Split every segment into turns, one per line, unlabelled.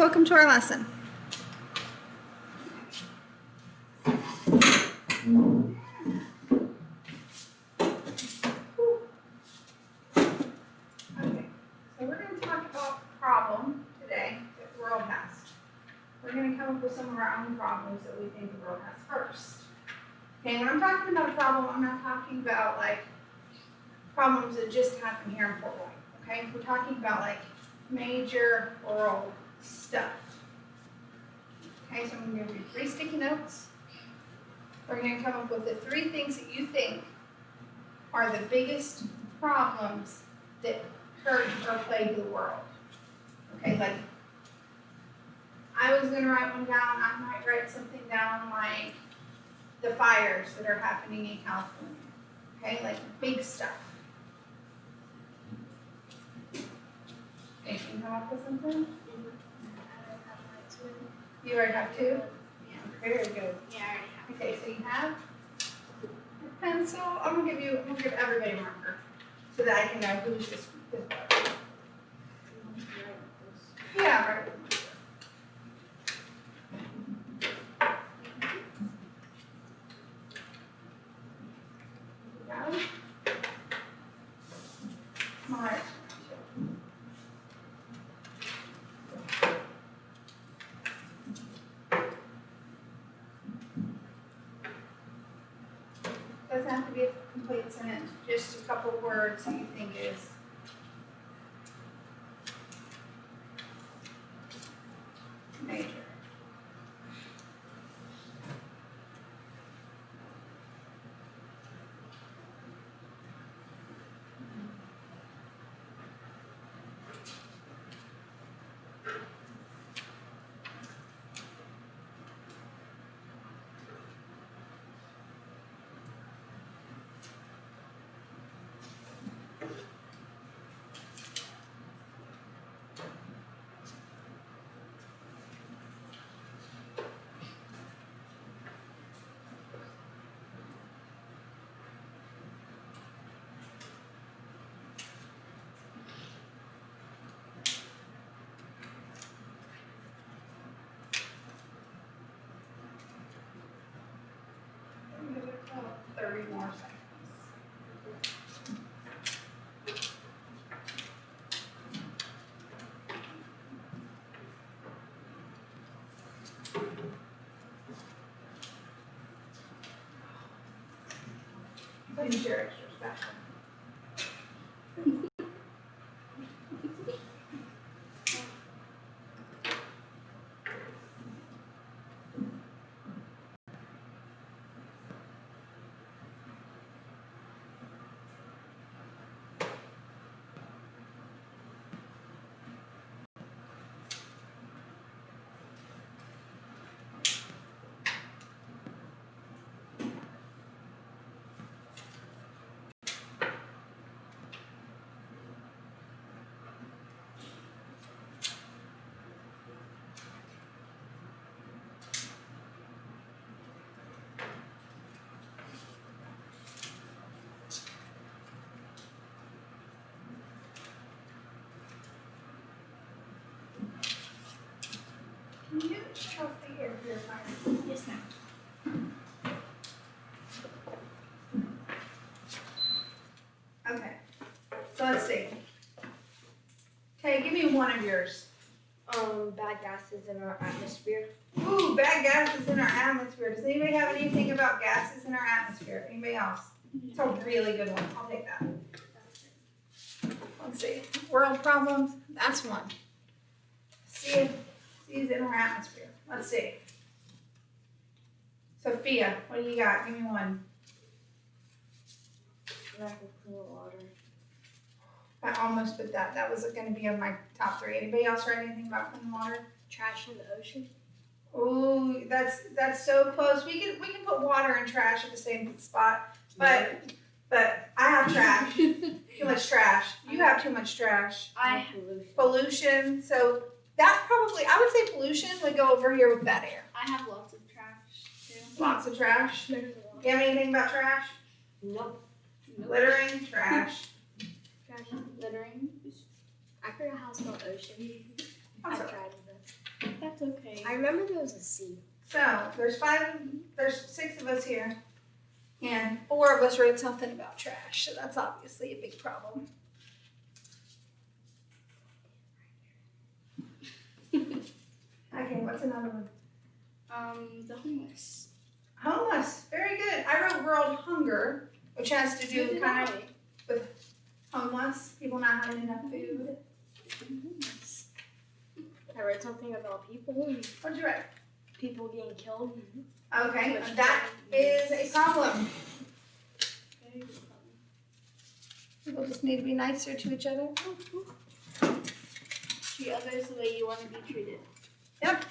welcome to our lesson. Okay, so we're going to talk about a problem today that the world has. We're going to come up with some of our own problems that we think the world has first. Okay, when I'm talking about a problem, I'm not talking about like problems that just happen here in Fort Wayne. Okay, we're talking about like major world stuff. Okay, so I'm going to give you 3 sticky notes. We're going to come up with the 3 things that you think are the biggest problems that hurt or plague the world. Okay, like I was going to write one down. I might write something down like the fires that are happening in California. Okay, like big stuff. Okay, can you come up with something? You already have 2?
Yeah.
Very good.
Yeah, I already have.
Okay, so you have your pencil. I'm gonna give everybody a marker so that I can know who's this what. Yeah, right. Got it? Smart. Doesn't have to be a complete sentence, just a couple words that you think is major. Give it about 30 more seconds. Who's your extra special? Can you shut off the air purifier?
Yes, ma'am.
Okay, so let's see. Okay, give me one of yours.
Bad gases in our atmosphere.
Ooh, bad gases in our atmosphere. Does anybody have anything about gases in our atmosphere? Anybody else? It's a really good one. I'll take that. Let's see. World problems. That's one. See is in our atmosphere. Let's see. Sophia, what do you got? Give me one.
Lack of clean water.
I almost put that. That was going to be on my top 3. Anybody else write anything about clean water?
Trash in the ocean.
Ooh, that's so close. We can put water and trash at the same spot, but I have trash. Too much trash. You have too much trash.
I have
Pollution. So that probably I would say pollution would go over here with bad air.
I have lots of trash too.
Lots of trash.
There's a lot.
You have anything about trash?
Nope.
Littering, trash.
Trash, littering. I forgot how to spell ocean. I've
That's
tried this. I remember there was a C.
So there's 6 of us here, and 4 of us wrote something about trash. So that's obviously a big problem. Okay, what's another one?
The homeless.
Homeless. Very good. I wrote world hunger, which has to do kind of with homeless, people not having enough food.
I read something about people.
What'd you write?
People getting killed.
Okay, that is a problem. People just need to be nicer to each other.
Treat others the way you want to be treated.
Yep,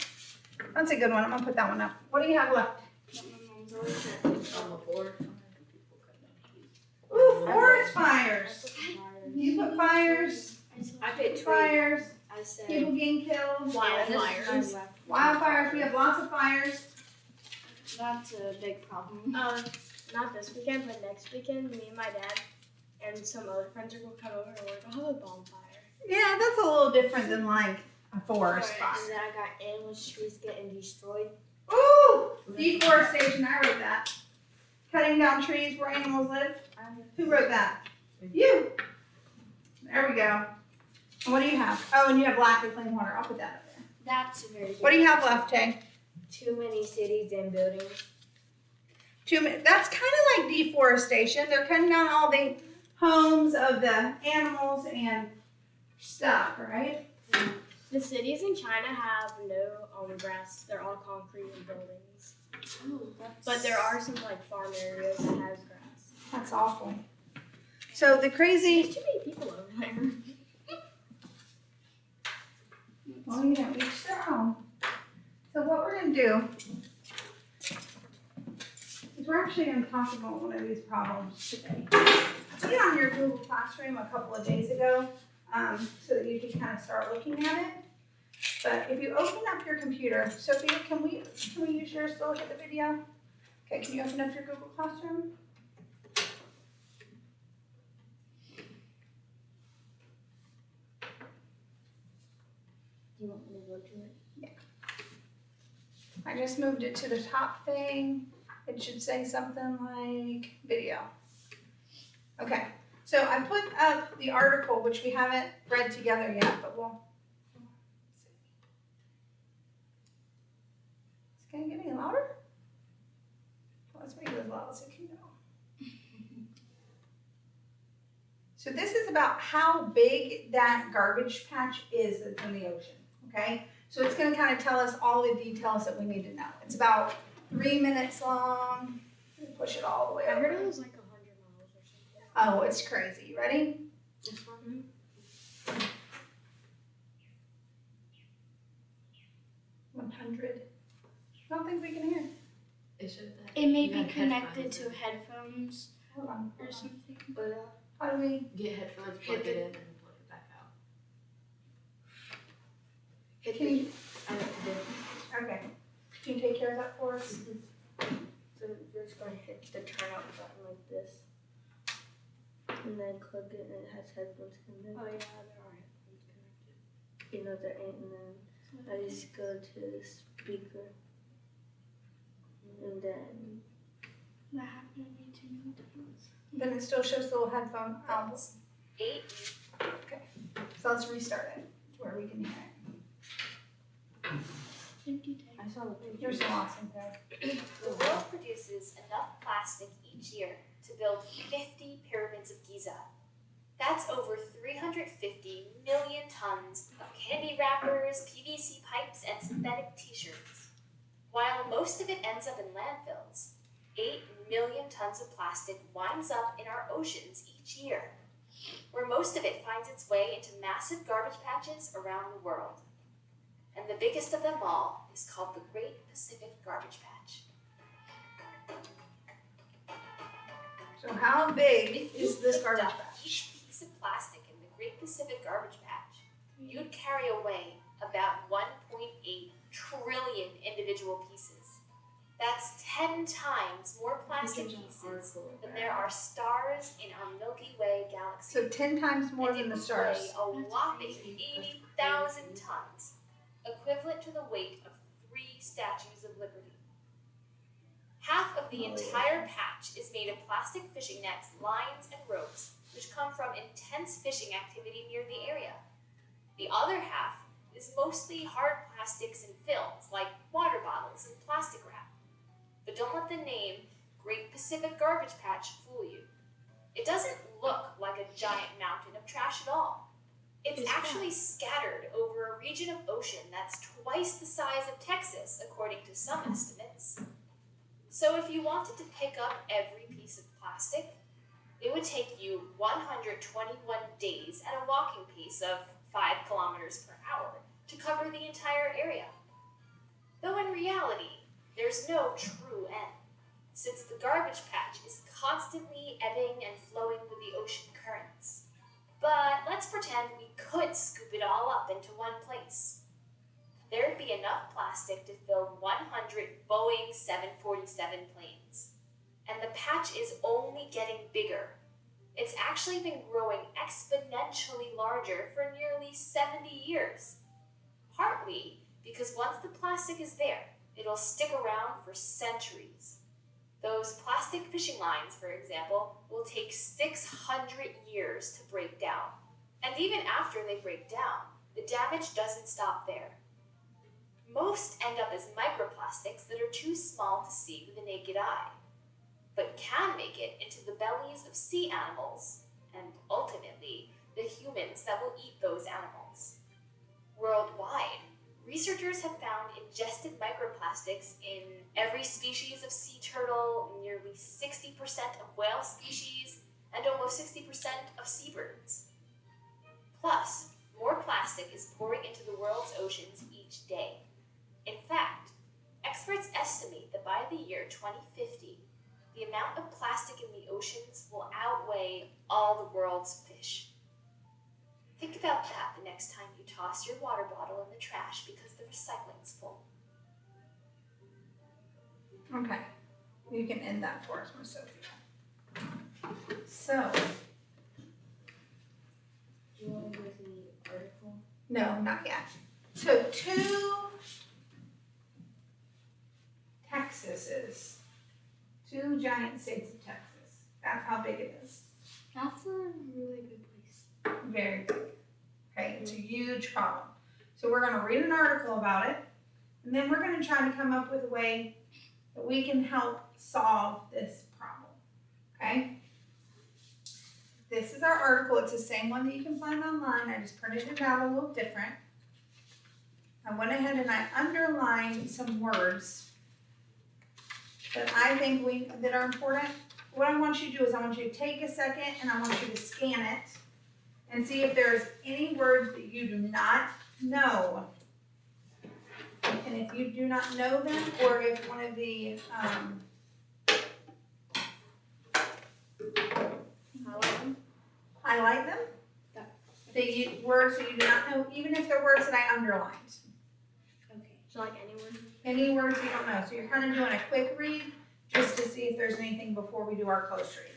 that's a good one. I'm gonna put that one up. What do you have left?
What my mom's always said.
Ooh, forest fires. You put fires,
I put
fires,
I said
people getting killed.
wildfires.
Wildfires, we have lots of fires.
That's a big problem. Not this weekend, but next weekend, me and my dad and some other friends are gonna come over and we're gonna have a bonfire.
Yeah, that's a little different than like a forest
And
fire.
then I got animals, trees getting destroyed.
Ooh, deforestation, I wrote that. Cutting down trees where animals live. Who wrote that? You. There we go. And what do you have? Oh, and you have lack of clean water. I'll put that up there.
That's a very good.
What do you have left, Jay?
Too many cities and buildings.
That's kind of like deforestation. They're cutting down all the homes of the animals and stuff, right?
The cities in China have no grass. They're all concrete and buildings. But there are some like farm areas that has grass.
That's awful. So the crazy.
There's too many people over there.
Well, you know, each their own. So what we're gonna do is we're actually gonna talk about one of these problems today. I put it on your Google Classroom a couple of days ago, so that you can kind of start looking at it. But if you open up your computer, Sophia, can we use yours to look at the video? Okay, can you open up your Google Classroom?
Do you want me to go to it?
I just moved it to the top thing. It should say something like video. Okay, so I put up the article, which we haven't read together yet, but we'll see. Can it get any louder? Let's make it as loud as it can go. So this is about how big that garbage patch is that's in the ocean, okay? So it's gonna kind of tell us all the details that we need to know. It's about 3 minutes long. Push it all the way
I
over.
heard it was like 100 miles or something.
Oh, it's crazy. You ready?
This one?
100. I don't think we can hear.
It may be connected to headphones
Hold on.
or something.
How do we?
Get headphones, plug it in, and plug it back out.
Can you?
I know what to do.
Okay. Can you take care of that for us?
So you're just going to hit the turn out button like this. And then click it and it has headphones connected.
Oh yeah, there are headphones connected.
You know there ain't, and then I just go to the speaker. And then that happened to me too many times.
Then it still shows the little headphone albums.
8.
Okay. So let's restart it to where we can hear it.
I saw the picture.
You're so awesome, Dad.
The world produces enough plastic each year to build 50 pyramids of Giza. That's over 350 million tons of candy wrappers, PVC pipes, and synthetic t-shirts. While most of it ends up in landfills, 8 million tons of plastic winds up in our oceans each year, where most of it finds its way into massive garbage patches around the world. And the biggest of them all is called the Great Pacific Garbage Patch.
So how big is this garbage
Dumped
patch?
each piece of plastic in the Great Pacific Garbage Patch, you'd carry away about 1.8 trillion individual pieces. That's 10 times more plastic pieces than there are stars in our Milky Way galaxy.
So 10 times more
And
than
it
the
would
stars.
weigh a whopping 80,000 tons, equivalent to the weight of Statues of Liberty. Half of the entire patch is made of plastic fishing nets, lines, and ropes, which come from intense fishing activity near the area. The other half is mostly hard plastics and films, like water bottles and plastic wrap. But don't let the name Great Pacific Garbage Patch fool you. It doesn't look like a giant mountain of trash at all. It's actually scattered over a region of ocean that's twice the size of Texas, according to some estimates. So if you wanted to pick up every piece of plastic, it would take you 121 days at a walking pace of 5 kilometers per hour to cover the entire area. Though in reality, there's no true end, since the garbage patch is constantly ebbing and flowing with the ocean currents. But let's pretend we could scoop it all up into one place. There'd be enough plastic to fill 100 Boeing 747 planes. And the patch is only getting bigger. It's actually been growing exponentially larger for nearly 70 years. Partly because once the plastic is there, it'll stick around for centuries. Those plastic fishing lines, for example, will take 600 years to break down. And even after they break down, the damage doesn't stop there. Most end up as microplastics that are too small to see with the naked eye, but can make it into the bellies of sea animals, and ultimately, the humans that will eat those animals. Worldwide, researchers have found ingested microplastics in every species of sea turtle, nearly 60% of whale species, and almost 60% of seabirds. Plus, more plastic is pouring into the world's oceans each day. In fact, experts estimate that by the year 2050, the amount of plastic in the oceans will outweigh all the world's fish. Think about that the next time you toss your water bottle in the trash because the recycling's full.
Okay, you can end that for us, Miss Sophia. So,
Do you want to go to the article?
no, not yet. So 2 Texases, 2 giant states of Texas. That's how big it is.
That's a really big place.
Very big. Okay, it's a huge problem. So we're gonna read an article about it, and then we're gonna try to come up with a way that we can help solve this problem. Okay? This is our article. It's the same one that you can find online. I just printed it out a little different. I went ahead and I underlined some words that I think that are important. What I want you to do is I want you to take a second and I want you to scan it and see if there's any words that you do not know. And if you do not know them, or if one of the highlight them, words that you do not know, even if they're words that I underlined.
Okay. So like any word?
Any words you don't know. So you're kind of doing a quick read just to see if there's anything before we do our close read.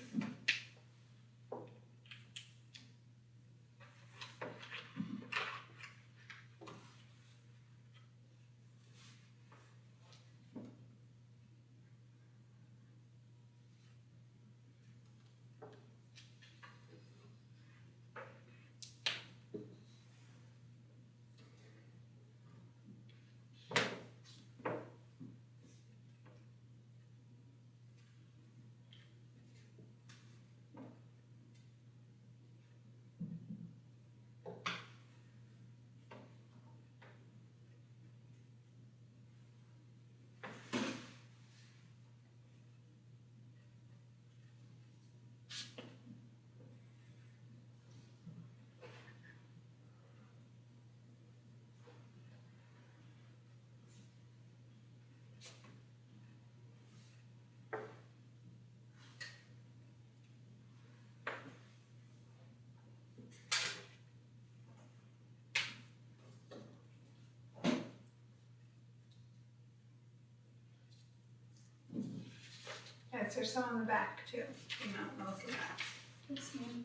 Yes, there's some on the back too. You might want to look at that.
Yes, ma'am.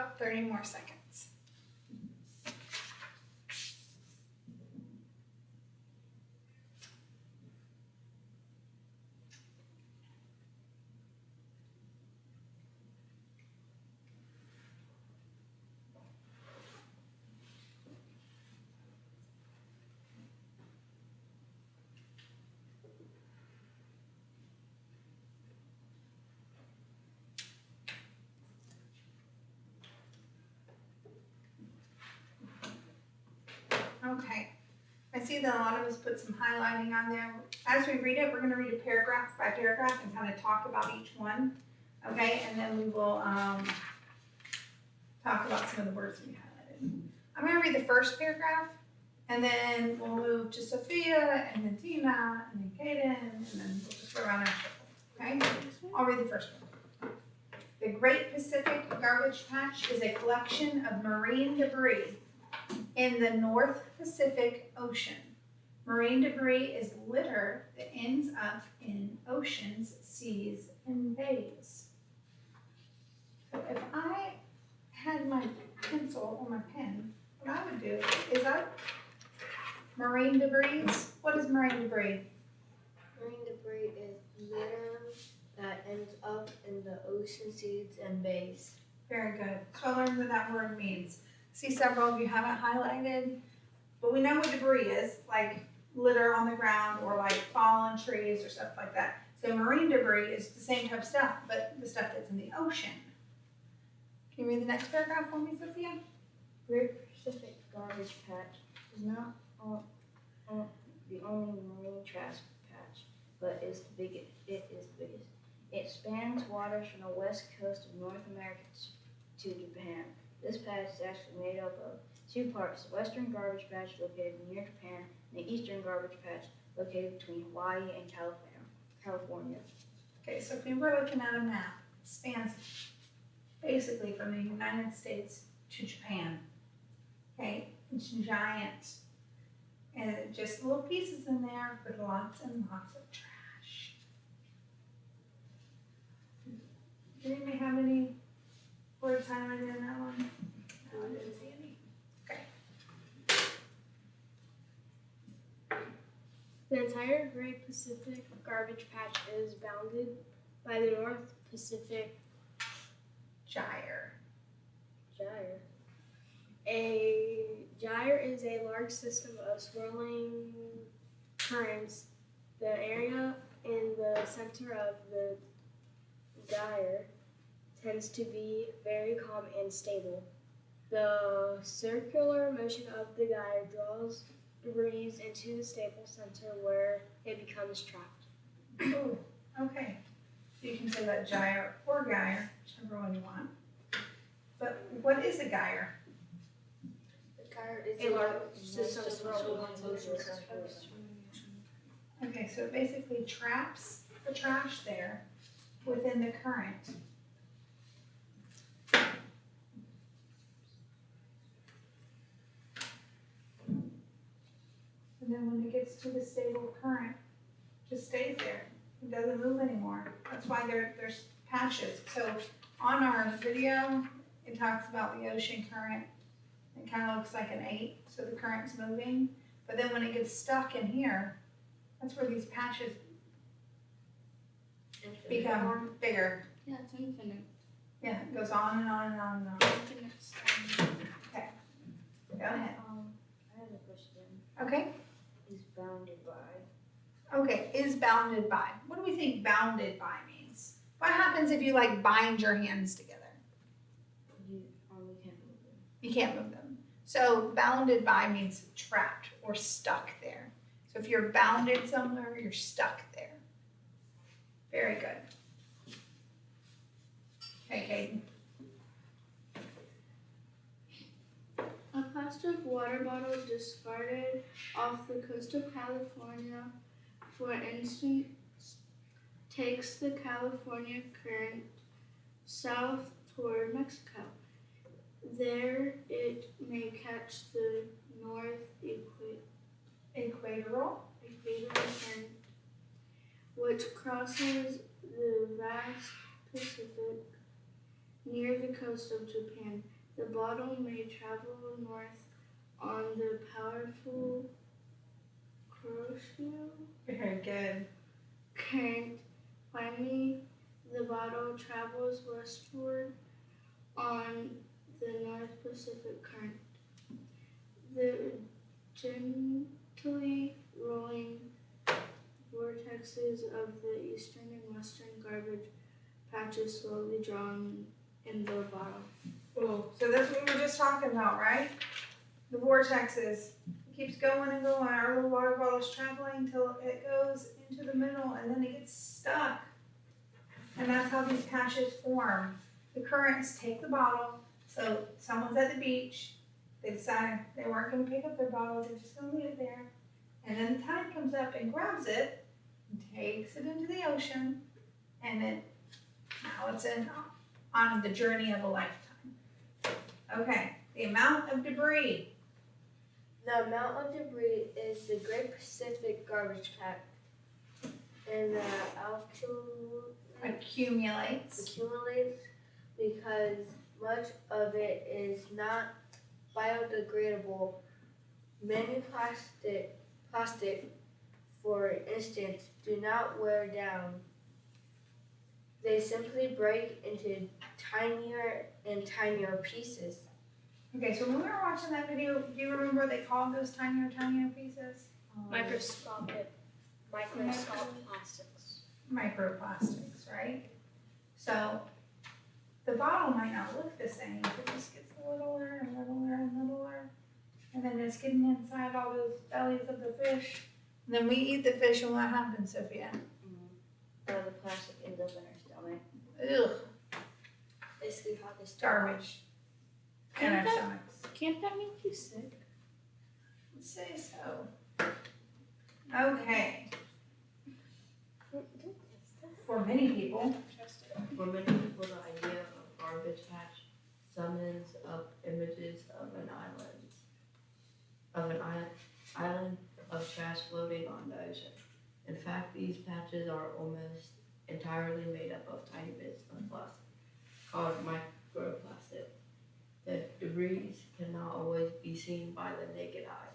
about 30 more seconds. Okay, I see that a lot of us put some highlighting on there. As we read it, we're gonna read a paragraph by paragraph and kind of talk about each one, okay? And then we will, talk about some of the words we highlighted. I'm gonna read the first paragraph, and then we'll move to Sophia, and then Tina, and then Kaden, and then we'll just go around our circle, okay? I'll read the first one. The Great Pacific Garbage Patch is a collection of marine debris in the North Pacific Ocean. Marine debris is litter that ends up in oceans, seas, and bays. So if I had my pencil or my pen, what I would do is marine debris. What is marine debris?
Marine debris is litter that ends up in the ocean, seas, and bays.
Very good. So I learned what that word means. See, several of you haven't highlighted, but we know what debris is, like litter on the ground or like fallen trees or stuff like that. So marine debris is the same type of stuff, but the stuff that's in the ocean. Can you read the next paragraph for me, Sophia?
Great Pacific Garbage Patch is not the only marine trash patch, but is the biggest. It is the biggest. It spans waters from the west coast of North America to Japan. This patch is actually made up of two parts: the western garbage patch located near Japan, and the eastern garbage patch located between Hawaii and California.
Okay, so if we were looking at a map, it spans basically from the United States to Japan. Okay, it's giant. And just little pieces in there, but lots and lots of trash. Did anybody have any words highlighted in that one? No, I didn't see any. Okay.
The entire Great Pacific Garbage Patch is bounded by the North Pacific
Gyre.
Gyre. A gyre is a large system of swirling currents. The area in the center of the gyre tends to be very calm and stable. The circular motion of the gyre draws debris into the stable center where it becomes trapped.
Oh, okay. So you can say that gyre or gyre, whichever one you want. But what is a gyre?
The gyre is
A large system of swirling motion.
Okay, so it basically traps the trash there within the current. And then when it gets to the stable current, it just stays there. It doesn't move anymore. That's why there's patches. So on our video, it talks about the ocean current. It kind of looks like an 8, so the current's moving. But then when it gets stuck in here, that's where these patches become bigger.
Yeah, it's infinite.
Yeah, it goes on and on and on and on.
Infinite.
Go ahead.
I have a question.
Okay.
Is bounded by.
Okay, is bounded by. What do we think bounded by means? What happens if you like bind your hands together?
You only can't move them.
You can't move them. So bounded by means trapped or stuck there. So if you're bounded somewhere, you're stuck there. Very good. Okay, Caden.
A plastic water bottle discarded off the coast of California, for instance, takes the California current south toward Mexico. There it may catch the north
Equatorial.
current, which crosses the vast Pacific near the coast of Japan. The bottle may travel north on the powerful Kuroshio
Very good.
current. Finally, the bottle travels westward on the North Pacific Current. The gently rolling vortexes of the eastern and western garbage patches slowly drawn in the bottle.
Ooh, so that's what we were just talking about, right? The vortexes. It keeps going and going. Our little water bottle's traveling till it goes into the middle and then it gets stuck. And that's how these patches form. The currents take the bottle. So someone's at the beach. They decide they weren't going to pick up their bottle. They're just going to leave it there. And then the tide comes up and grabs it and takes it into the ocean. And then now it's on the journey of a lifetime. Okay, the amount of debris.
The amount of debris is the Great Pacific Garbage Patch, and the
Accumulates.
accumulates because much of it is not biodegradable. Many plastic, for instance, do not wear down. They simply break into tinier and tinier pieces.
Okay, so when we were watching that video, do you remember what they called those tinier pieces?
Microscopic plastics.
Microplastics, right? So the bottle might not look the same, but it just gets littler and littler and littler. And then it's getting inside all those bellies of the fish. And then we eat the fish, and what happens, Sophia?
The plastic ends up in our stomach.
Ugh,
Basically how this
garbage. In our stomachs.
Can't that make you sick?
Let's say so. Okay. For many people,
For many people, the idea of garbage patch summons up images of an island of trash floating on the ocean. In fact, these patches are almost entirely made up of tiny bits of plastic called microplastic. The debris cannot always be seen by the naked eye.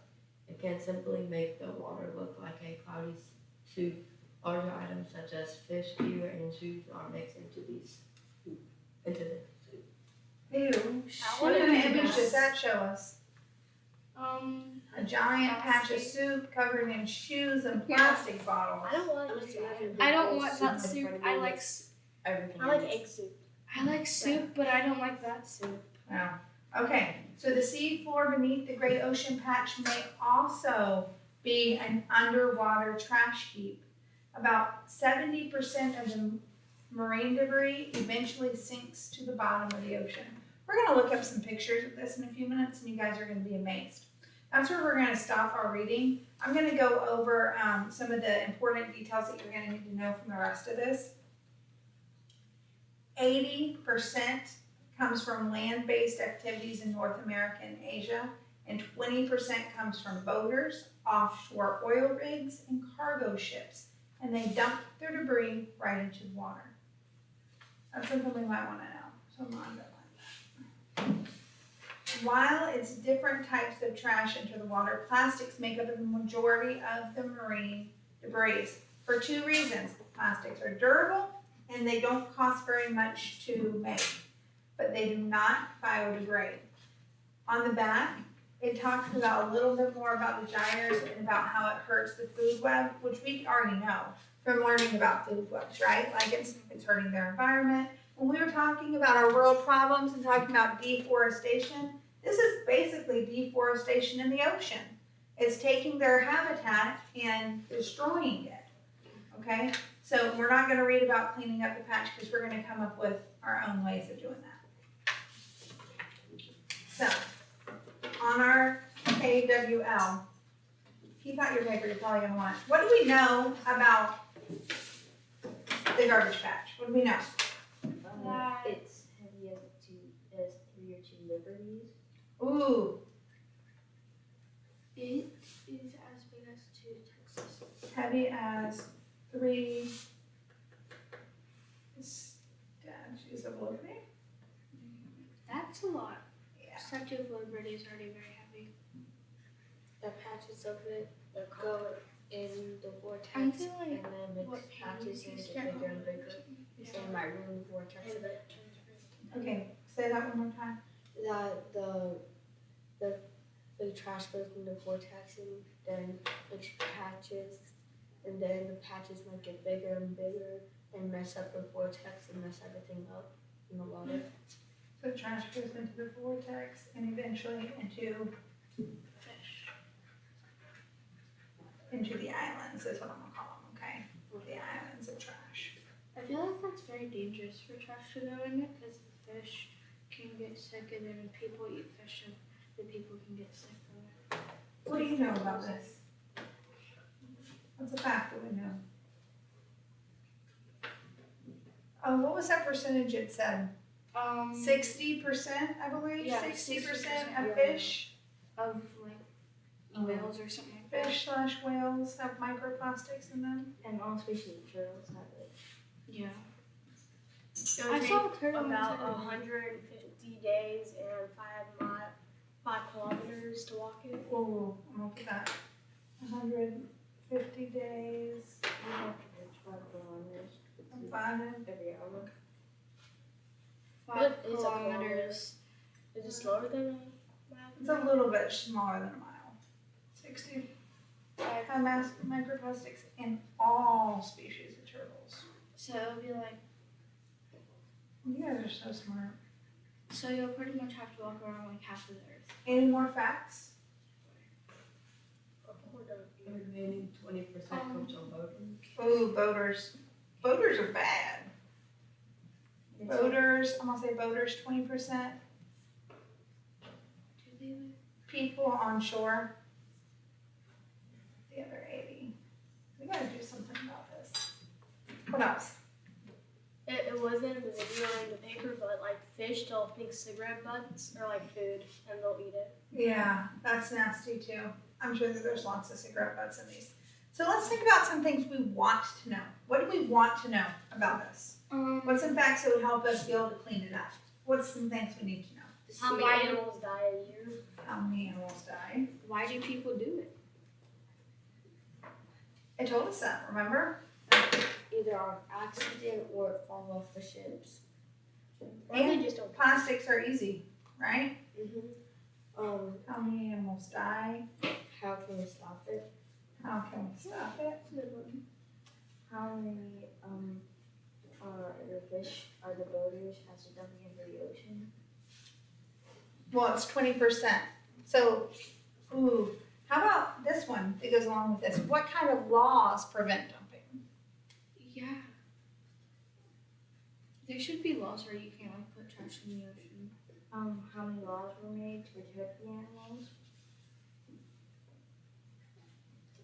It can simply make the water look like a cloudy soup. Larger items such as fish, gear, and shoes are mixed into the soup.
ew, what kind of image does that show us? A giant patch of soup covered in shoes and plastic bottles.
I don't want that.
I don't want that soup. I like
Everything.
I like egg soup.
I like soup, but I don't like that soup.
Wow. Okay, so the sea floor beneath the Great Ocean Patch may also be an underwater trash heap. About 70% of the marine debris eventually sinks to the bottom of the ocean. We're going to look up some pictures of this in a few minutes, and you guys are going to be amazed. That's where we're going to stop our reading. I'm going to go over some of the important details that you're going to need to know from the rest of this. 80% comes from land-based activities in North America and Asia, and 20% comes from boaters, offshore oil rigs, and cargo ships, and they dump their debris right into the water. That's something we might want to know, so I'm going to underline that. While it's different types of trash enter the water, plastics make up the majority of the marine debris for two reasons. Plastics are durable and they don't cost very much to make, but they do not biodegrade. On the back, it talks about a little bit more about the gyres and about how it hurts the food web, which we already know from learning about food webs, right? Like it's hurting their environment. When we were talking about our world problems and talking about deforestation, this is basically deforestation in the ocean. It's taking their habitat and destroying it, okay? So we're not gonna read about cleaning up the patch because we're gonna come up with our own ways of doing that. So, on our KWL, keep out your paper, you're probably gonna want it. What do we know about the garbage patch? What do we know?
It's heavy as 3 or 2 liberties.
Ooh,
It is as big as 2 Texas.
heavy as 3 statues of liberty.
That's a lot.
Yeah.
Statue of Liberty is already very heavy.
The patches of it go in the vortex,
I feel like
and then
what
mix patches
painting
and
is
get bigger and bigger.
Yeah.
And might ruin the vortex of it.
Okay, say that one more time.
That the trash goes in the vortex and then makes patches, and then the patches might get bigger and bigger and mess up the vortex and mess everything up in the water.
So trash goes into the vortex and eventually into the islands is what I'm gonna call them, okay? The islands of trash.
I feel like that's very dangerous for trash to go in it because the fish can get sick and then people eat fish and the people can get sick from it.
What do you know about this? What's a fact that we know? Oh, what was that percentage it said? 60%, I believe,
Yeah,
60%
60%,
of fish,
Of like whales or something like that.
fish/whales have microplastics in them.
And all species of turtles have it.
Yeah.
It
I
would
saw a
take
turtle
about
inside of
150 days and 5 kilometers to walk it.
Whoa, I'm gonna put that. 150 days,
We have to reach 5 kilometers
and 5
every hour.
5
What is a
kilometers.
Is it slower than a mile?
It's a little bit smaller than a mile. 60 have microplastics in all species of turtles.
So it'll be like,
You guys are so smart.
so you'll pretty much have to walk around like half of the earth.
Any more facts?
The remaining 20% comes from boating.
Ooh, boaters. Boaters are bad. Boaters, I'm gonna say boaters 20%.
Do they live?
People on shore. The other 80. We gotta do something about this. What else?
It wasn't in the video or in the paper, but like fish don't think cigarette butts are like food and they'll eat it.
Yeah, that's nasty too. I'm sure that there's lots of cigarette butts in these. So let's think about some things we want to know. What do we want to know about this? What's some facts that would help us be able to clean it up? What's some things we need to know?
How many
Why do-
animals die a year?
How many animals die?
Why do people do it?
I told us that, remember?
Either on accident or fall off the ships.
Or they just don't.
Plastics are easy, right?
Mm-hmm.
How many animals die?
How can we stop it?
How can we stop it?
How many are the fish, are the boaters has to dump it into the ocean?
Well, it's 20%. So, ooh, how about this one that goes along with this? What kind of laws prevent dumping?
Yeah. There should be laws where you can't like put trash in the ocean.
How many laws were made to protect the animals?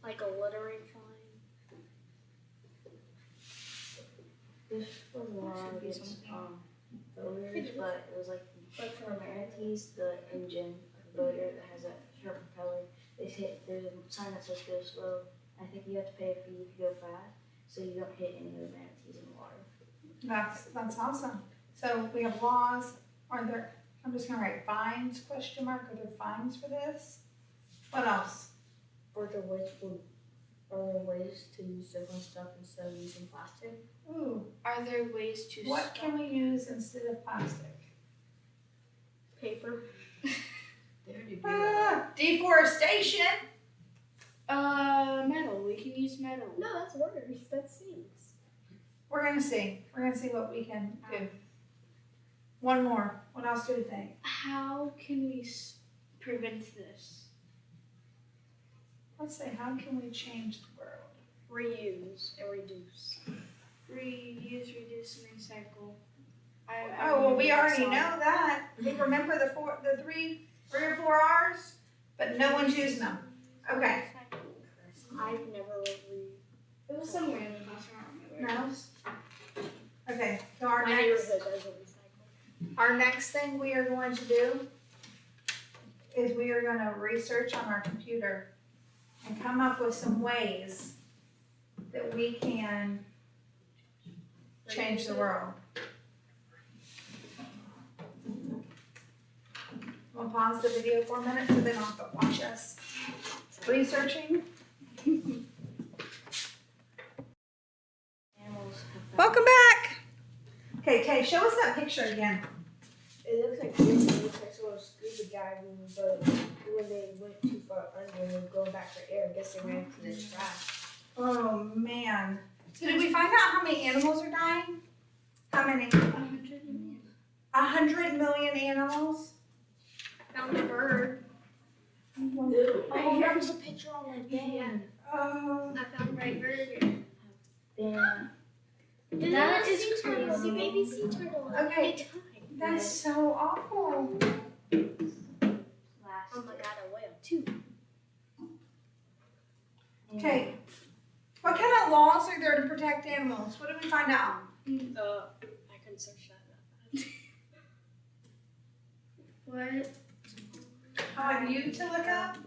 Like a littering fine.
This was a law
should be
against
something.
boaters, but it was like
But
for manatees, the engine of the boater that has a short propeller, there's a sign that says go slow. I think you have to pay a fee if you go fast, so you don't hit any of the manatees in the water.
That's awesome. So we have laws. Are there, I'm just gonna write fines, question mark. Are there fines for this? What else?
Are there ways to use different stuff instead of using plastic?
Ooh,
Are there ways to
what
stop?
can we use instead of plastic?
paper.
They already do that.
Deforestation.
Metal. We can use metal.
No, that's worse. That's seeds.
We're gonna see. We're gonna see what we can do. One more. What else do we think?
How can we prevent this?
Let's say, how can we change the world?
Reuse and reduce.
Reuse, reduce, and recycle.
Oh, well, we
remember
already
that
know
song.
that. We remember the three or four R's, but no one's using them. Okay.
I've never
It was somewhere in the class. I don't remember.
No. Okay. So our
My
next
neighborhood doesn't recycle.
our next thing we are going to do is we are going to research on our computer and come up with some ways that we can change the world. I'll pause the video for a minute so they don't have to watch us researching.
Animals have
Welcome back. Okay, Kay, show us that picture again.
It looks like this. It looks like someone scuba diving, but when they went too far under and were going back for air, I guess they ran into the trash.
Oh man. So did we find out how many animals are dying? How many?
100 million.
100 million animals?
Found a bird.
Oh, there was a picture on the thing.
Oh.
I found a bird.
Then
That is
sea turtle.
crazy.
See baby sea turtle.
Okay. That's so awful.
last.
Oh my god, a whale too.
Okay. What kind of laws are there to protect animals? What did we find out?
I can search that.
What?
I want you to look up.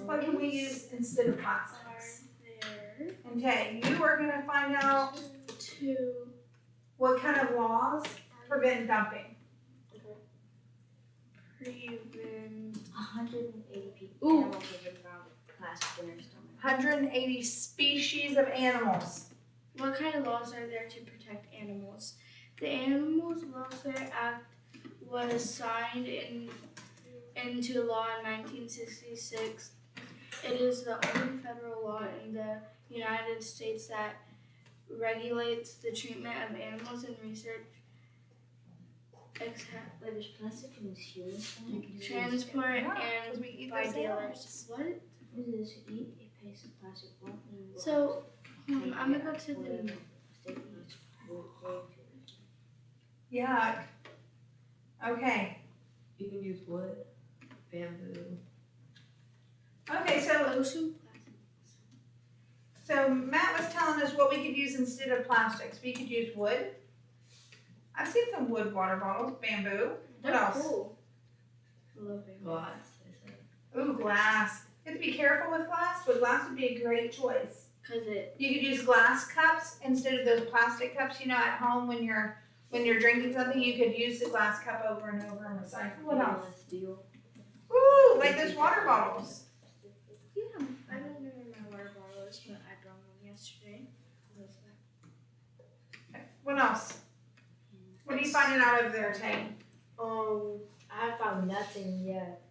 What can we use instead of plastics?
There.
Okay, you are gonna find out
Two.
what kind of laws prevent dumping.
Prevent.
180 people.
Ooh.
Animals have been found with plastic in their stomach.
180 species of animals.
What kind of laws are there to protect animals? The Animals Welfare Act was signed into law in 1966. It is the only federal law in the United States that regulates the treatment of animals in research,
Wait, there's plastic in this human stomach?
transport,
Yeah, 'cause
and
we eat
by
those
dealers.
animals.
What?
What is this? Eat a piece of plastic one.
So, I'm gonna go to the.
Yuck. Okay.
You can use wood, bamboo.
Okay, so
Ocean
Matt was telling us what we could use instead of plastics. We could use wood. I've seen some wood water bottles, bamboo. What else?
Cool.
Glass, I said.
Ooh, glass. You have to be careful with glass, but glass would be a great choice.
Cause it.
You could use glass cups instead of those plastic cups. You know, at home when you're drinking something, you could use the glass cup over and over and recycle. What else?
Steel.
Ooh, like those water bottles.
Yeah, I don't know where my water bottle is, but I brought one yesterday.
What else? What are you finding out over there, Tay?
I haven't found nothing yet.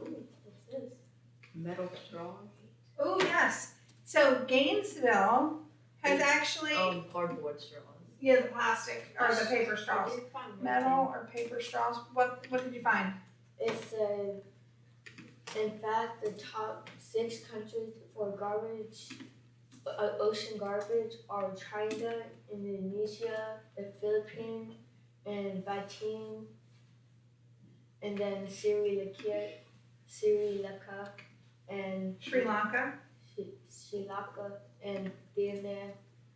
Ooh, what's this?
Metal straw.
Oh yes. So Gainesville has actually
Cardboard straws.
yeah, the plastic or the paper straws.
I did find
Metal or paper straws. What did you find?
It said, in fact, the top 6 countries for garbage, ocean garbage are China, Indonesia, the Philippines, and Vietnam, and then Sri Lanka, and
Sri Lanka.
Sri Lanka, and Vietnam,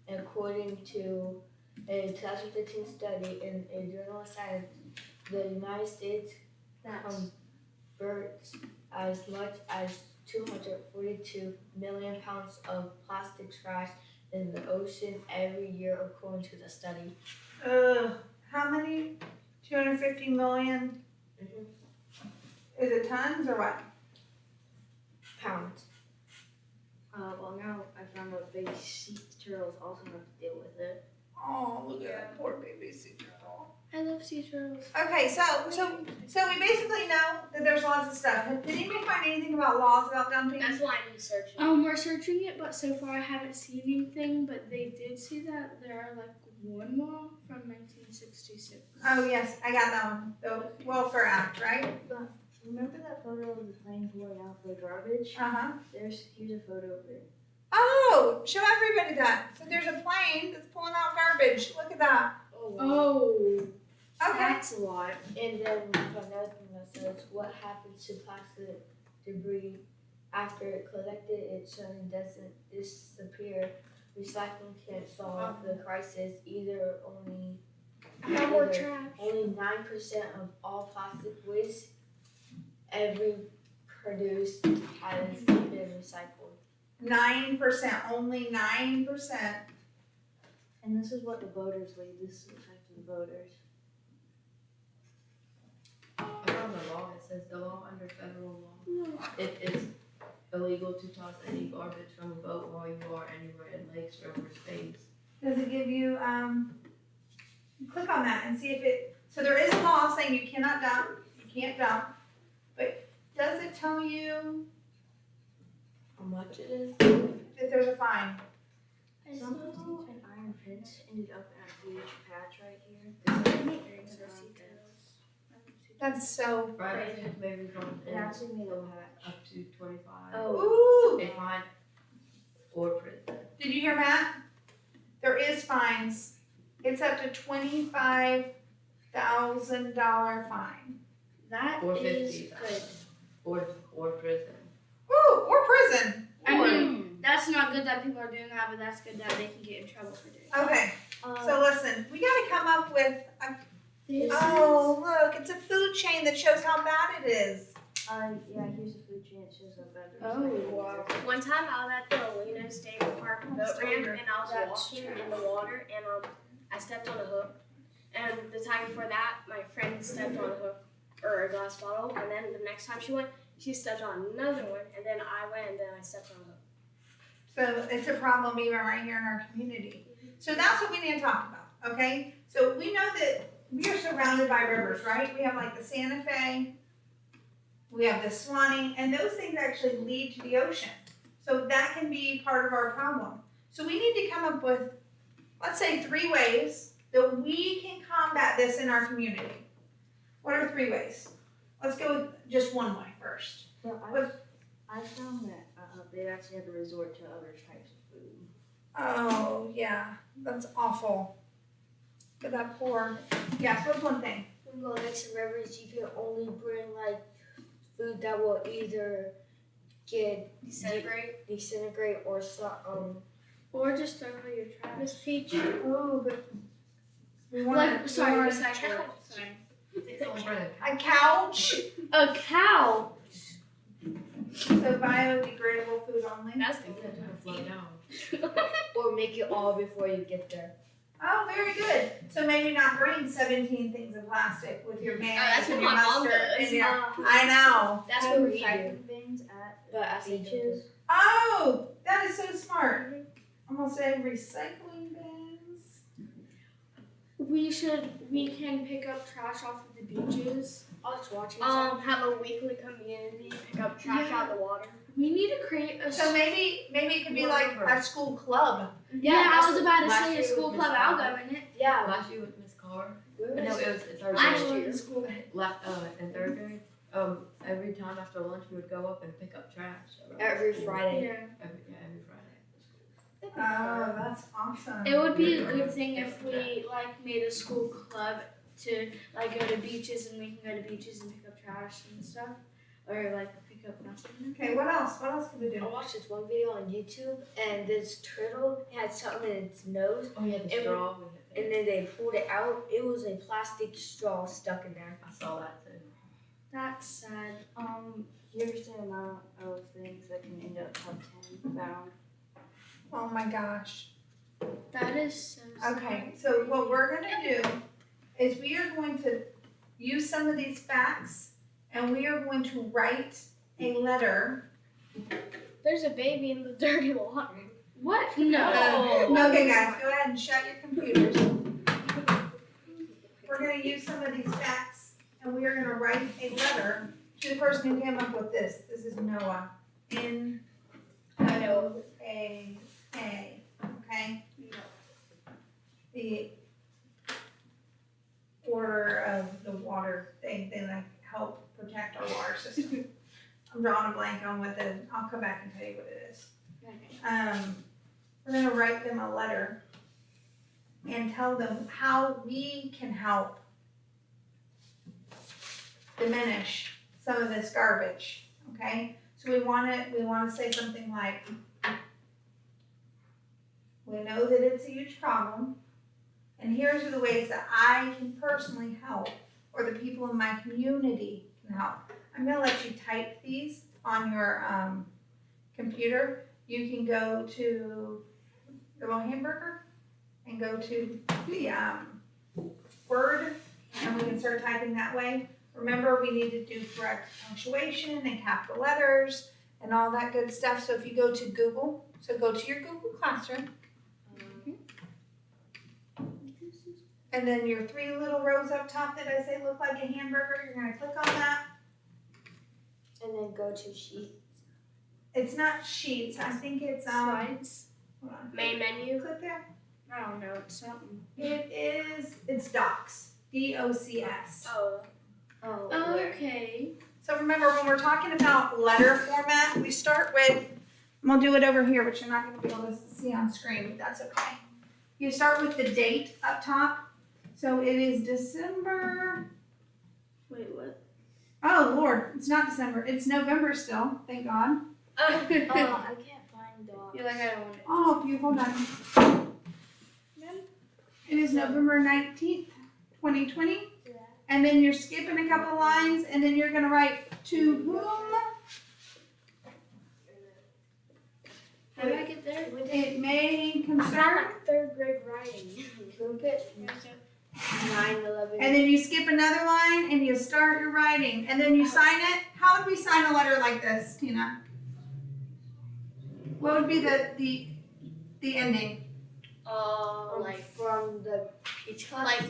according to a 2015 study in a journal of science, the United States converts as much as 242 million pounds of plastic trash in the ocean every year, according to the study.
How many? 250 million?
Mhm.
Is it tons or what?
Pounds.
Well, now I found out baby sea turtles also have to deal with it.
Oh, look at that poor baby sea turtle.
I love sea turtles.
Okay, so we basically know that there's lots of stuff. Did anybody find anything about laws about dumping?
That's why I'm researching.
We're searching it, but so far I haven't seen anything. But they did see that there are like one law from 1966.
Oh yes, I got that one. The Welfare Act, right?
Remember that photo of the plane blowing out the garbage?
Uh-huh.
Here's a photo of it.
Oh, show everybody that. So there's a plane that's pulling out garbage. Look at that.
Oh,
Okay.
That's a lot. And then another thing that says, what happens to plastic debris after it collected? It suddenly doesn't disappear. Recycling can't solve the crisis.
no more trash.
Only 9% of all plastic waste ever produced has been recycled.
9%, only 9%.
And this is what the voters leave. This is affecting the voters.
on the law, it says the law under federal law. It is illegal to toss any garbage from a boat while you are anywhere in lakes, rivers, bays.
Does it give you, click on that and see if it, so there is a law saying you cannot dump, you can't dump, but does it tell you
How much it is?
if there's a fine?
Somehow an iron fence ended up in a huge patch right here.
That's so
Right,
crazy.
maybe from
It actually made a patch.
up to 25.
Oh,
Ooh,
A fine or prison.
did you hear Matt? There is fines. It's up to $25,000 fine.
That
Or
is
50.
good.
Or prison.
Ooh, or prison.
I mean, that's not good that people are doing that, but that's good that they can get in trouble for doing it.
Okay, so listen, we gotta come up with a,
This
oh, look, it's a food chain that shows how bad it is.
yeah, here's the food chain. It shows how bad it is.
Oh, wow.
One time I was at the Alina State Park boat ramp and I was walking in the water and I stepped on a hook. And the time before that, my friend stepped on a hook or a glass bottle. And then the next time she went, she stepped on another one. And then I went and then I stepped on a hook.
So it's a problem even right here in our community. So that's what we need to talk about, okay? So we know that we are surrounded by rivers, right? We have like the Santa Fe, we have the Swanee, and those things actually lead to the ocean. So that can be part of our problem. So we need to come up with, let's say, 3 ways that we can combat this in our community. What are 3 ways? Let's go with just one way first.
But I found that they actually had to resort to other types of food.
Oh, yeah, that's awful. For that poor, yes, what's one thing?
When you go next to rivers, you can only bring like food that will either get disintegrate or
Or just throw away your trash.
Miss Peach.
Oh, but we want
Like, sorry,
a
recycle. Sorry.
couch,
A cow.
so biodegradable food only.
That's the
Float down.
or make it all before you get there.
Oh, very good. So maybe not bring 17 things of plastic with your mayonnaise
that's
and
what
your
my mom
mustard
does.
and your, I know.
That's
Have
what we do.
recycling bins at
But I say don't do
beaches.
Oh, that is so smart. I'm gonna say recycling bins.
We can pick up trash off of the beaches.
I was watching something.
have a weekly community pick up trash out of the water.
We need to create a.
So maybe it could be like a school club.
Yeah,
that's
I was about to
last
say a
year
school
was
club.
Miss
I'll
Carr.
go in it.
Yeah.
Last year with Miss Carr.
Where
No,
was
it was in third
Last
grade.
year.
school?
In third grade. Every time after lunch we would go up and pick up trash. around
Every
school.
Friday.
Yeah.
Every Friday.
Oh, that's awesome.
It would be a good thing if we like made a school club to like go to beaches and we can go to beaches and pick up trash and stuff, or like pick up nothing.
Okay, what else? What else can we
I
do?
watched this one video on YouTube, and this turtle had something in its nose,
Oh yeah, the
It
straw.
and then they pulled it out. It was a plastic straw stuck in there.
I saw that too.
That's sad.
Here's the amount of things that can end up top 10 found.
Oh my gosh.
That is so sad.
Okay, so what we're gonna do is we are going to use some of these facts and we are going to write a letter.
There's a baby in the dirty water.
What? No.
Okay guys, go ahead and shut your computers. We're gonna use some of these facts and we are gonna write a letter to the person who came up with this. This is Noah. N-O-A-A, okay? The order of the water, they like help protect our water system. I'm drawing a blank on what I'll come back and tell you what it is. We're gonna write them a letter and tell them how we can help diminish some of this garbage, okay? So we wanna say something like, we know that it's a huge problem, and here's are the ways that I can personally help, or the people in my community can help. I'm gonna let you type these on your computer. You can go to the little hamburger and go to the Word, and we can start typing that way. Remember, we need to do correct punctuation and capital letters and all that good stuff. So if you go to Google, so go to your Google Classroom. And then your 3 little rows up top that I say look like a hamburger, you're gonna click on that.
And then go to sheet.
It's not sheets, I think it's,
Slides.
hold on.
Main menu.
Click there.
I don't know, it's something.
It's docs, D-O-C-S.
Oh.
Oh, where?
Okay.
So remember, when we're talking about letter format, we start with, I'm gonna do it over here, but you're not gonna be able to see on screen, but that's okay. You start with the date up top. So it is December,
Wait, what?
oh Lord, it's not December, it's November still, thank God.
Oh, I can't find dogs.
You're like, I don't want it.
Oh, you, hold on. It is November 19th, 2020. And then you're skipping a couple lines, and then you're gonna write to whom
How do I get there?
it may concern.
Third grade writing. Group it. 9/11.
And then you skip another line, and you start your writing, and then you sign it. How would we sign a letter like this, Tina? What would be the ending?
Like
from the peach class.
like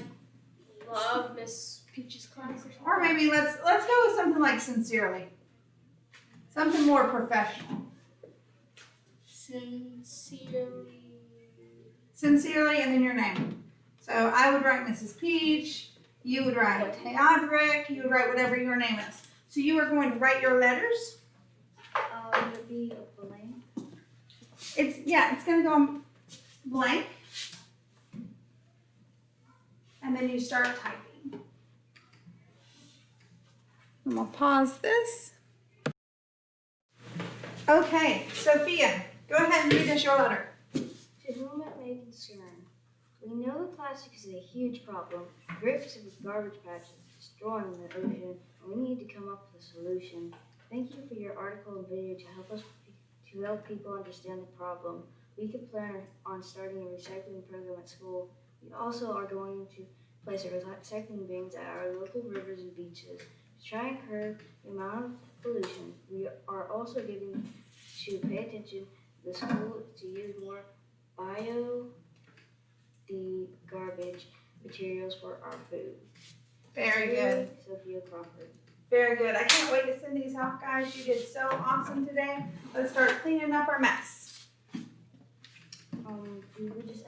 love Miss Peach's class or something.
Or maybe let's go with something like sincerely. Something more professional. Sincerely, and then your name. So I would write Mrs. Peach, you would write Theodoric, you would write whatever your name is. So you are going to write your letters.
Would it be a blank?
It's gonna go blank. And then you start typing. I'm gonna pause this. Okay, Sophia, go ahead and read us your letter.
To whom it may concern. We know that plastic is a huge problem. Great Pacific garbage patch is destroying the ocean, and we need to come up with a solution. Thank you for your article and video to help people understand the problem. We could plan on starting a recycling program at school. We also are going to place a recycling bins at our local rivers and beaches to try and curb the amount of pollution. We are also giving to pay attention to the school to use more garbage materials for our food.
Very good.
Sophia Crawford.
Very good. I can't wait to send these off, guys. You did so awesome today. Let's start cleaning up our mess.
We would just